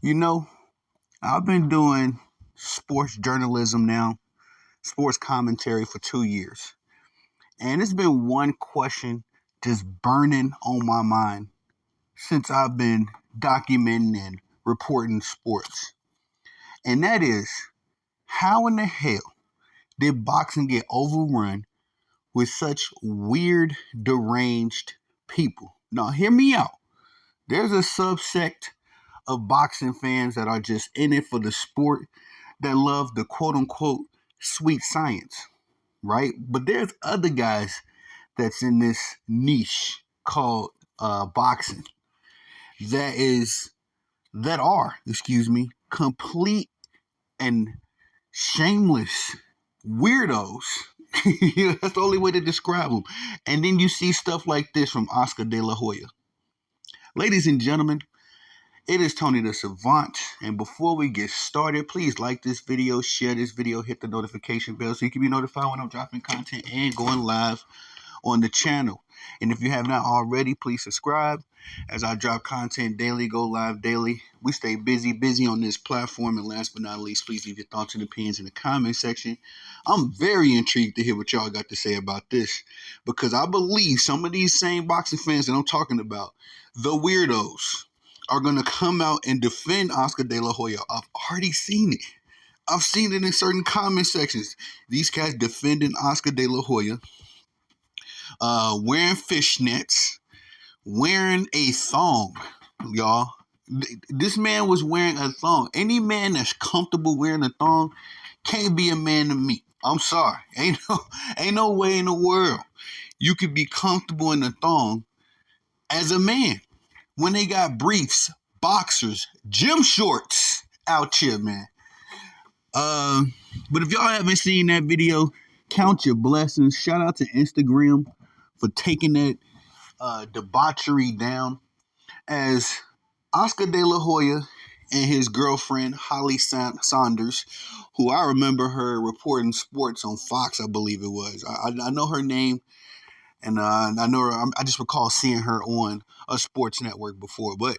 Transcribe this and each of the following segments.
You know, I've been doing sports journalism now, sports commentary for 2 years. And it's been one question just burning on my mind since I've been documenting and reporting sports. And that is, how in the hell did boxing get overrun with such weird, deranged people? Now, hear me out. There's a subsect of boxing fans that are just in it for the sport, that love the quote unquote sweet science, right? But there's other guys that's in this niche called boxing that are, complete and shameless weirdos. That's the only way to describe them. And then you see stuff like this from Oscar De La Hoya. Ladies and gentlemen, it is Tony the Savant, and before we get started, please like this video, share this video, hit the notification bell so you can be notified when I'm dropping content and going live on the channel. And if you have not already, please subscribe as I drop content daily, go live daily. We stay busy on this platform. And last but not least, please leave your thoughts and opinions in the comment section. I'm very intrigued to hear what y'all got to say about this, because I believe some of these same boxing fans that I'm talking about, the weirdos, are going to come out and defend Oscar De La Hoya. I've already seen it. I've seen it in certain comment sections. These cats defending Oscar De La Hoya, wearing fishnets, wearing a thong, y'all. This man was wearing a thong. Any man that's comfortable wearing a thong can't be a man to me. I'm sorry. Ain't no way in the world you could be comfortable in a thong as a man when they got briefs, boxers, gym shorts out here, man. But if y'all haven't seen that video, count your blessings. Shout out to Instagram for taking that debauchery down, as Oscar De La Hoya and his girlfriend Holly Saunders, who I remember her reporting sports on Fox, I believe it was. I know her name, and I know her. I just recall seeing her on a sports network before, but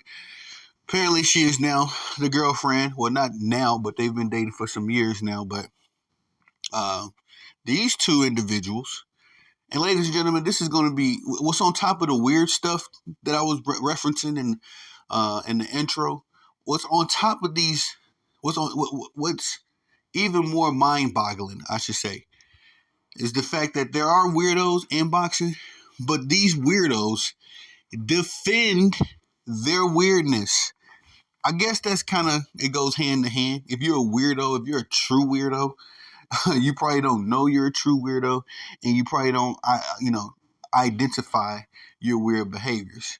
apparently she is now the girlfriend. Well, not now, but they've been dating for some years now. But these two individuals, and ladies and gentlemen, this is going to be what's on top of the weird stuff that I was referencing in the intro. What's on top of these? What's even more mind-boggling, I should say, is the fact that there are weirdos in boxing, but these weirdos defend their weirdness. I guess that's kind of, it goes hand to hand. If you're a weirdo, if you're a true weirdo, you probably don't know you're a true weirdo, and you probably don't, identify your weird behaviors.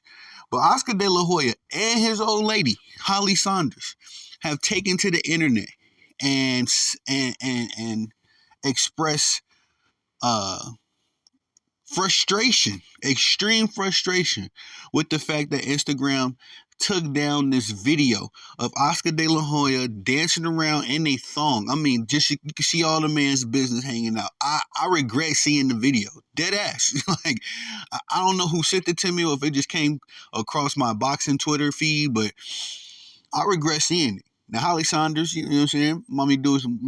But Oscar De La Hoya and his old lady, Holly Saunders, have taken to the internet and express extreme frustration with the fact that Instagram took down this video of Oscar De La Hoya dancing around in a thong. I mean, just you can see all the man's business hanging out. I regret seeing the video. Dead ass. Like, I don't know who sent it to me or if it just came across my boxing Twitter feed, but I regret seeing it. Now, Holly Saunders, you know what I'm saying? Mommy doing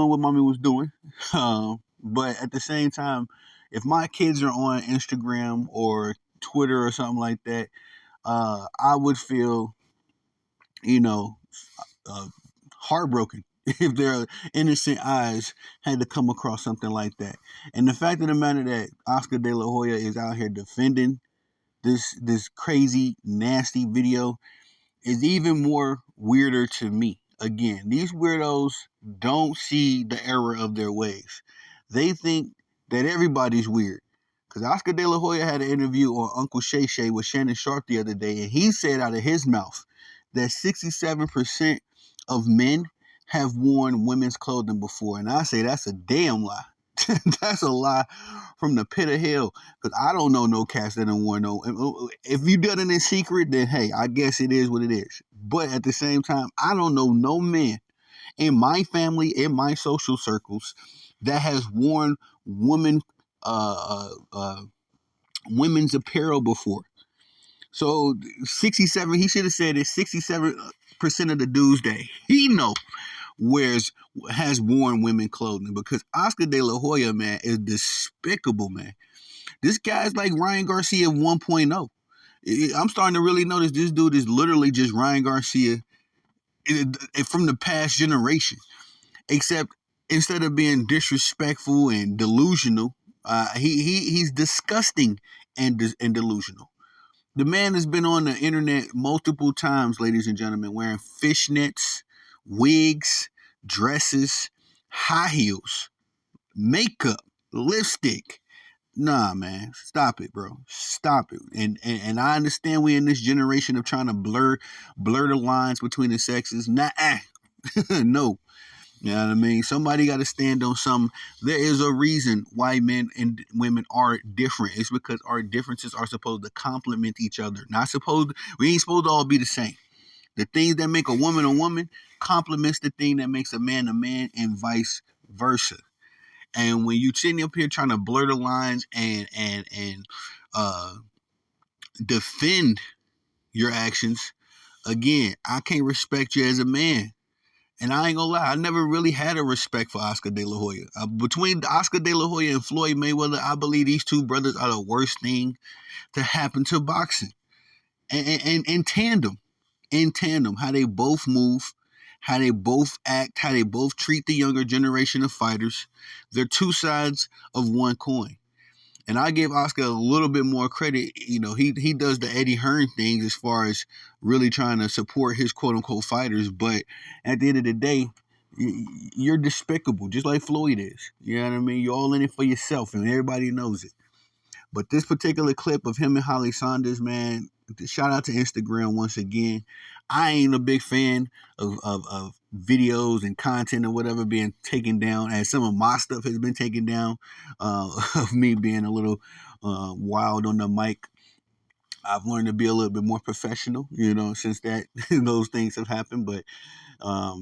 what mommy was doing. But at the same time, if my kids are on Instagram or Twitter or something like that, I would feel, you know, uh, heartbroken if their innocent eyes had to come across something like that. And the fact of the matter that Oscar De La Hoya is out here defending this crazy, nasty video is even more weirder to me. Again, these weirdos don't see the error of their ways. They think that everybody's weird. Because Oscar De La Hoya had an interview on Uncle Shay Shay with Shannon Sharp the other day, and he said out of his mouth that 67% of men have worn women's clothing before. And I say that's a damn lie. That's a lie from the pit of hell. Because I don't know no cats that don't wear no. If you done it in secret, then hey, I guess it is what it is. But at the same time, I don't know no man in my family, in my social circles, that has worn women's apparel before. So 67, he should have said it. 67% of the dudes that he know wears has worn women clothing, because Oscar De La Hoya, man, is despicable, man. This guy's like Ryan Garcia 1.0. I'm starting to really notice this dude is literally just Ryan Garcia from the past generation, except instead of being disrespectful and delusional, he's disgusting and delusional. The man has been on the internet multiple times, ladies and gentlemen, wearing fishnets, wigs, dresses, high heels, makeup, lipstick. Nah, man, stop it, bro. Stop it. And I understand we in this generation of trying to blur the lines between the sexes. Nah, no. You know what I mean? Somebody got to stand on something. There is a reason why men and women are different. It's because our differences are supposed to complement each other. We ain't supposed to all be the same. The things that make a woman complements the thing that makes a man, and vice versa. And when you sitting up here trying to blur the lines and defend your actions, again, I can't respect you as a man. And I ain't gonna lie, I never really had a respect for Oscar De La Hoya. Between Oscar De La Hoya and Floyd Mayweather, I believe these two brothers are the worst thing to happen to boxing. And in tandem, how they both move, how they both act, how they both treat the younger generation of fighters. They're two sides of one coin. And I give Oscar a little bit more credit. You know, he does the Eddie Hearn things as far as really trying to support his quote unquote fighters. But at the end of the day, you're despicable, just like Floyd is. You know what I mean? You're all in it for yourself, and everybody knows it. But this particular clip of him and Holly Saunders, man, shout out to Instagram once again. I ain't a big fan of videos and content or whatever being taken down, as some of my stuff has been taken down, of me being a little wild on the mic. I've learned to be a little bit more professional, since that those things have happened. But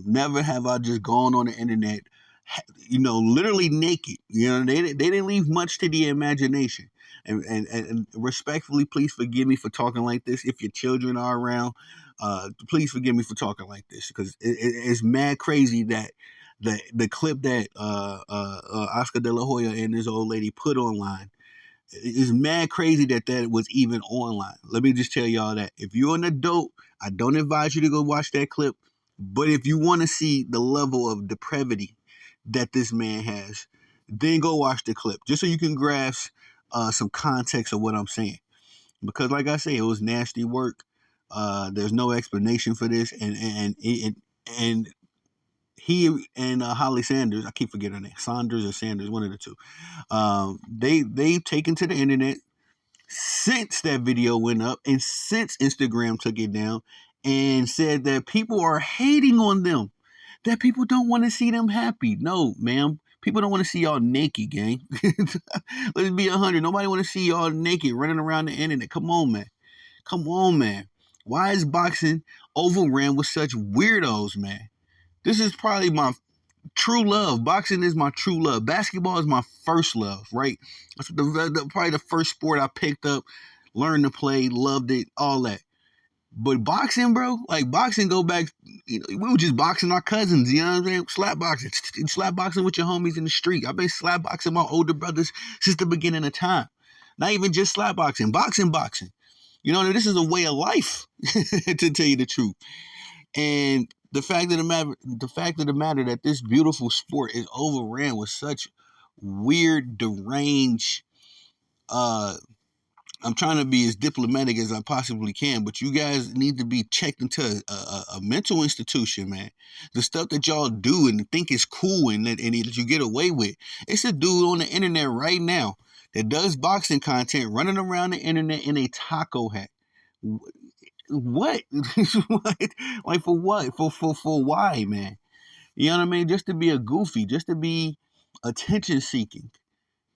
never have I just gone on the internet, literally naked. They didn't leave much to the imagination. And respectfully, please forgive me for talking like this. If your children are around, please forgive me for talking like this, because it's mad crazy that the clip that Oscar De La Hoya and this old lady put online, it's mad crazy that was even online. Let me just tell y'all that if you're an adult, I don't advise you to go watch that clip. But if you want to see the level of depravity that this man has, then go watch the clip, just so you can grasp some context of what I'm saying. Because, like I say, it was nasty work. There's no explanation for this, and he and Holly Sanders, I keep forgetting her name, Saunders or Sanders, one of the two. They've taken to the internet since that video went up and since Instagram took it down, and said that people are hating on them, that people don't want to see them happy. No, ma'am. People don't want to see y'all naked, gang. Let's be 100. Nobody want to see y'all naked running around the internet. Come on, man. Come on, man. Why is boxing overran with such weirdos, man? This is probably my true love. Boxing is my true love. Basketball is my first love, right? That's probably the first sport I picked up, learned to play, loved it, all that. But boxing, bro, like boxing go back, we were just boxing our cousins, you know what I'm saying? Slap boxing with your homies in the street. I've been slap boxing my older brothers since the beginning of time. Not even just slap boxing. This is a way of life, to tell you the truth. And the fact of the matter that this beautiful sport is overran with such weird, deranged, I'm trying to be as diplomatic as I possibly can, but you guys need to be checked into a mental institution, man. The stuff that y'all do and think is cool and that you get away with. It's a dude on the internet right now that does boxing content running around the internet in a taco hat. What? What? Like, for what? For why, man? You know what I mean? Just to be a goofy, just to be attention seeking.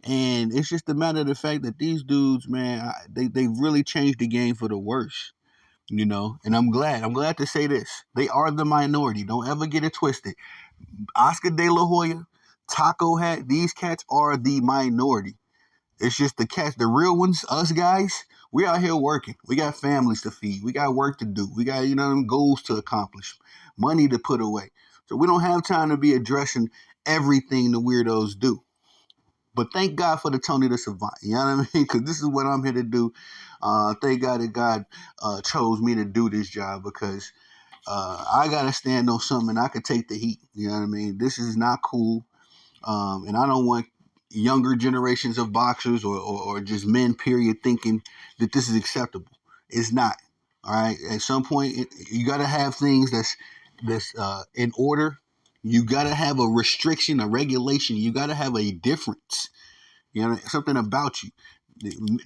And it's just a matter of the fact that these dudes, man, they've really changed the game for the worse, And I'm glad to say this. They are the minority. Don't ever get it twisted. Oscar De La Hoya, Taco Hat, these cats are the minority. It's just the cats, the real ones, us guys. We out here working. We got families to feed. We got work to do. We got goals to accomplish, money to put away. So we don't have time to be addressing everything the weirdos do. But thank God for the Tony the Savant. You know what I mean? Because this is what I'm here to do. Thank God that God chose me to do this job because I got to stand on something and I could take the heat. You know what I mean? This is not cool. And I don't want younger generations of boxers or just men, period, thinking that this is acceptable. It's not. All right. At some point, you got to have things that's in order. You got to have a restriction, a regulation. You got to have a difference. You know, something about you.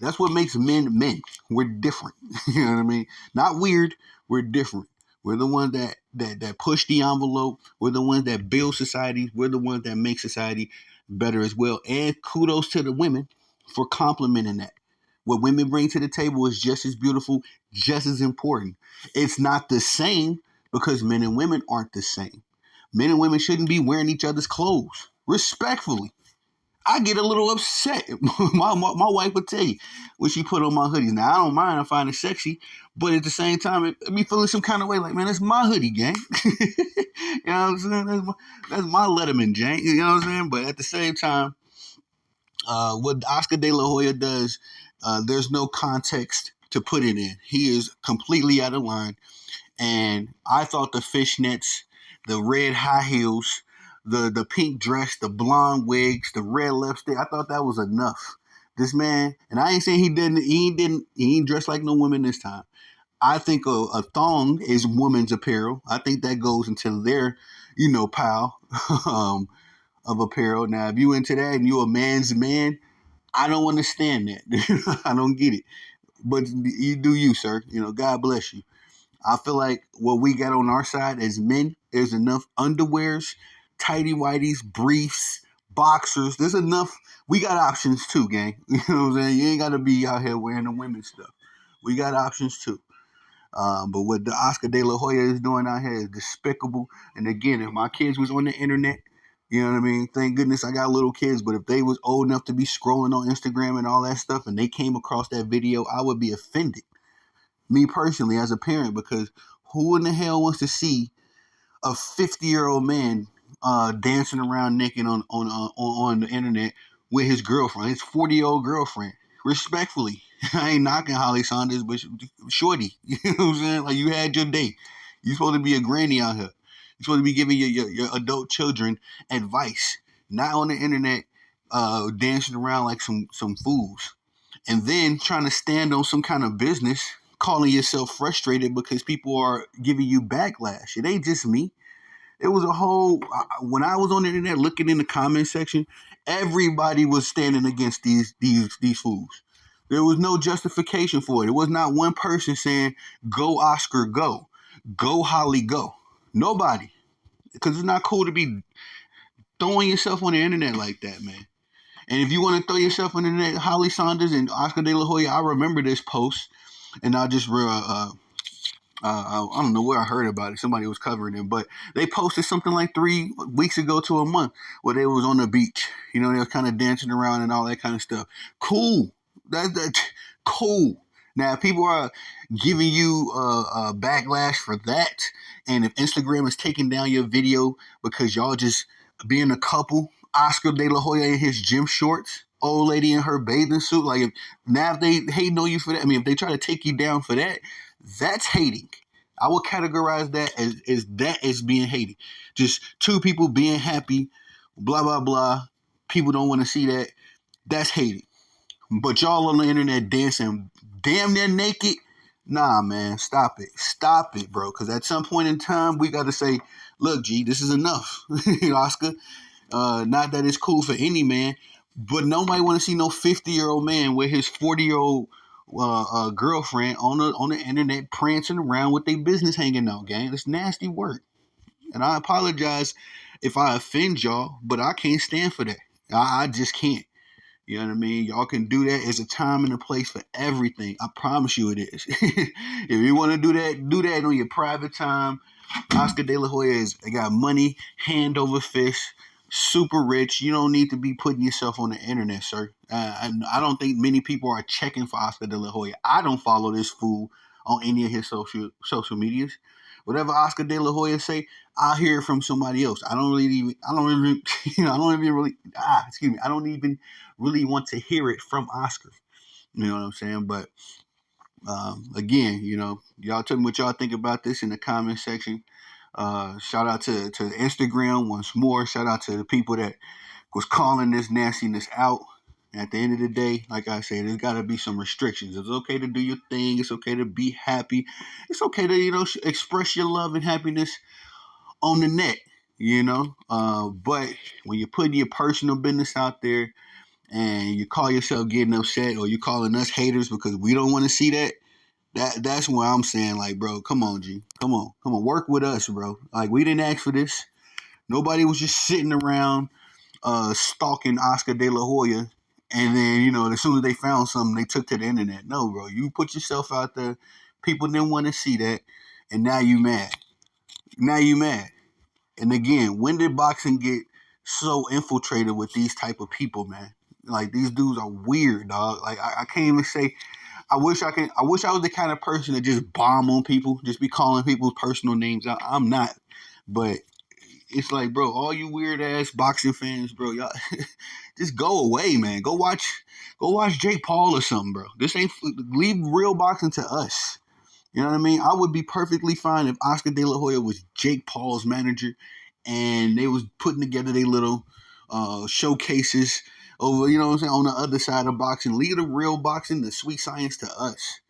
That's what makes men men. We're different. You know what I mean? Not weird. We're different. We're the ones that push the envelope. We're the ones that build society. We're the ones that make society better as well. And kudos to the women for complimenting that. What women bring to the table is just as beautiful, just as important. It's not the same because men and women aren't the same. Men and women shouldn't be wearing each other's clothes. Respectfully. I get a little upset. My wife would tell you when she put on my hoodies. Now, I don't mind. I find it sexy. But at the same time, it be feeling some kind of way like, man, that's my hoodie, gang. You know what I'm saying? That's my Letterman, gang. You know what I'm saying? But at the same time, what Oscar De La Hoya does, there's no context to put it in. He is completely out of line. And I thought the fishnets, the red high heels, the pink dress, the blonde wigs, the red lipstick, I thought that was enough. This man, and I ain't saying he ain't dressed like no woman this time. I think a thong is woman's apparel. I think that goes into their, pile um, of apparel. Now, if you into that and you a man's man, I don't understand that. I don't get it. But you do you, sir. God bless you. I feel like what we got on our side as men is enough underwears, tighty whities, briefs, boxers. There's enough. We got options too, gang. You know what I'm saying? You ain't got to be out here wearing the women's stuff. We got options too. But what the Oscar De La Hoya is doing out here is despicable. And again, if my kids was on the internet, you know what I mean? Thank goodness I got little kids. But if they was old enough to be scrolling on Instagram and all that stuff and they came across that video, I would be offended. Me personally, as a parent, because who in the hell wants to see a 50-year-old man dancing around naked on the internet with his girlfriend, his 40-year-old girlfriend? Respectfully, I ain't knocking Holly Saunders, but shorty, you know what I'm saying? Like, you had your day. You supposed to be a granny out here. You supposed to be giving your adult children advice, not on the internet dancing around like some fools and then trying to stand on some kind of business, calling yourself frustrated because people are giving you backlash. It ain't just me. It was a whole. When I was on the internet looking in the comment section, everybody was standing against these fools. There was no justification for it. It was not one person saying, "Go Oscar, go Holly, go." Nobody, because it's not cool to be throwing yourself on the internet like that, man. And if you want to throw yourself on the internet, Holly Saunders and Oscar De La Hoya, I remember this post, and I just I don't know where I heard about it. Somebody was covering it, but they posted something like 3 weeks ago to a month where they was on the beach. They were kind of dancing around and all that kind of stuff. Cool. That cool. Now, if people are giving you a backlash for that, and if Instagram is taking down your video because y'all just being a couple, Oscar De La Hoya in his gym shorts, old lady in her bathing suit, like if they hating on you for that, I mean, if they try to take you down for that, that's hating. I would categorize that as being hating. Just two people being happy, blah blah blah. People don't want to see that. That's hating. But y'all on the internet dancing damn near naked. Nah, man, stop it, bro. Because at some point in time, we got to say, look, G, this is enough, Oscar. Not that it's cool for any man, but nobody want to see no 50-year-old man with his 40-year-old girlfriend on the internet prancing around with their business hanging out, gang. It's nasty work. And I apologize if I offend y'all, but I can't stand for that. I just can't. You know what I mean? Y'all can do that. There's a time and a place for everything. I promise you it is. If you want to do that on your private time. Oscar De La Hoya got money hand over fist. super rich. You don't need to be putting yourself on the internet, sir. And I don't think many people are checking for Oscar De La Hoya. I don't follow this fool on any of his social medias. Whatever Oscar De La Hoya say, I'll hear it from somebody else. I don't even, I don't even really, excuse me, I don't even really want to hear it from Oscar. You know what I'm saying? But again, y'all tell me what y'all think about this in the comment section. Shout out to Instagram once more. Shout out to the people that was calling this nastiness out. At the end of the day, like I said, there's got to be some restrictions. It's okay to do your thing. It's okay to be happy. It's okay to express your love and happiness on the net. But when you're putting your personal business out there and you call yourself getting upset, or you calling us haters because we don't want to see that, that's where I'm saying, like, bro, come on, G. Come on, work with us, bro. Like, we didn't ask for this. Nobody was just sitting around stalking Oscar De La Hoya, and then, as soon as they found something, they took to the internet. No, bro, you put yourself out there. People didn't want to see that, and now you mad. Now you mad. And again, when did boxing get so infiltrated with these type of people, man? Like, these dudes are weird, dog. Like, I can't even say. I wish I was the kind of person that just bomb on people, just be calling people's personal names out. I'm not, but it's like, bro, all you weird ass boxing fans, bro, y'all just go away, man. Go watch Jake Paul or something, bro. This ain't leave real boxing to us. You know what I mean? I would be perfectly fine if Oscar De La Hoya was Jake Paul's manager and they was putting together their little showcases over, you know what I'm saying, on the other side of boxing. Leave the real boxing, the sweet science to us.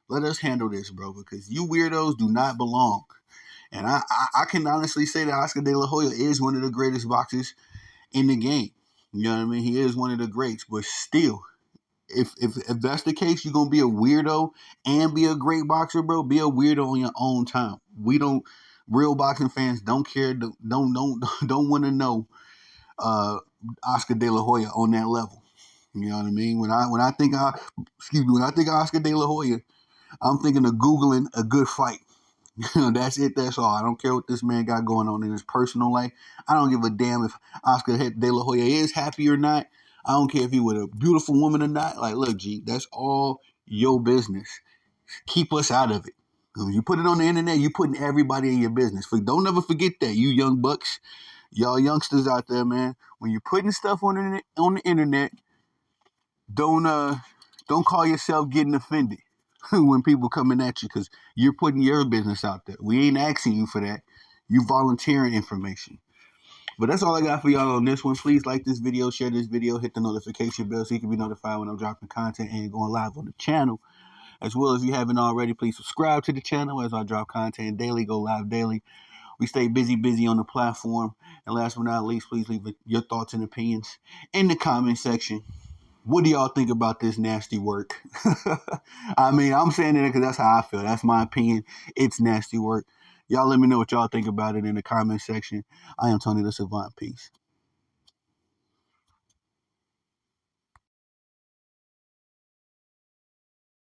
Let us handle this, bro, because you weirdos do not belong. And I can honestly say that Oscar De La Hoya is one of the greatest boxers in the game. You know what I mean? He is one of the greats, but still, if that's the case, you're gonna be a weirdo and be a great boxer, bro. Be a weirdo on your own time. We don't Real boxing fans don't care, don't want to know uh, Oscar De La Hoya on that level. You know what I mean? When I think of Oscar De La Hoya, I'm thinking of Googling a good fight. That's it. That's all. I don't care what this man got going on in his personal life. I don't give a damn if Oscar De La Hoya is happy or not. I don't care if he with a beautiful woman or not. Like, look, G, that's all your business. Keep us out of it. When you put it on the internet, you putting everybody in your business. Don't never forget that, you young bucks, y'all youngsters out there, man. When you're putting stuff on the internet, don't don't call yourself getting offended when people coming at you, because you're putting your business out there. We ain't asking you for that. You volunteering information. But that's all I got for y'all on this one. Please like this video, share this video, hit the notification bell so you can be notified when I'm dropping content and going live on the channel. As well, as if you haven't already, please subscribe to the channel as I drop content daily, go live daily. We stay busy on the platform. And last but not least, please leave your thoughts and opinions in the comment section. What do y'all think about this nasty work? I mean, I'm saying it because that's how I feel. That's my opinion. It's nasty work. Y'all let me know what y'all think about it in the comment section. I am Tony the Savant. Peace.